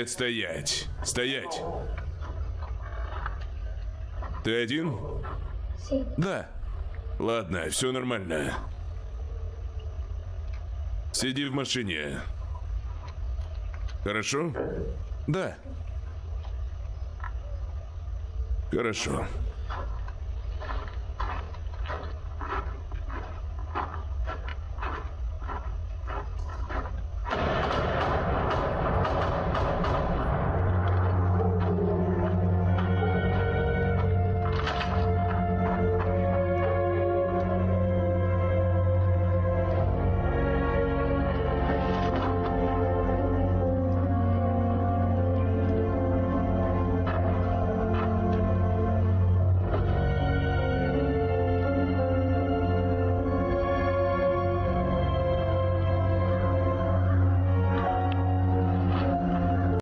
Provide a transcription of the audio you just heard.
Стоять. Стоять. Ты один? Sí. Да. Ладно, все нормально. Сиди в машине. Хорошо? Да. Хорошо.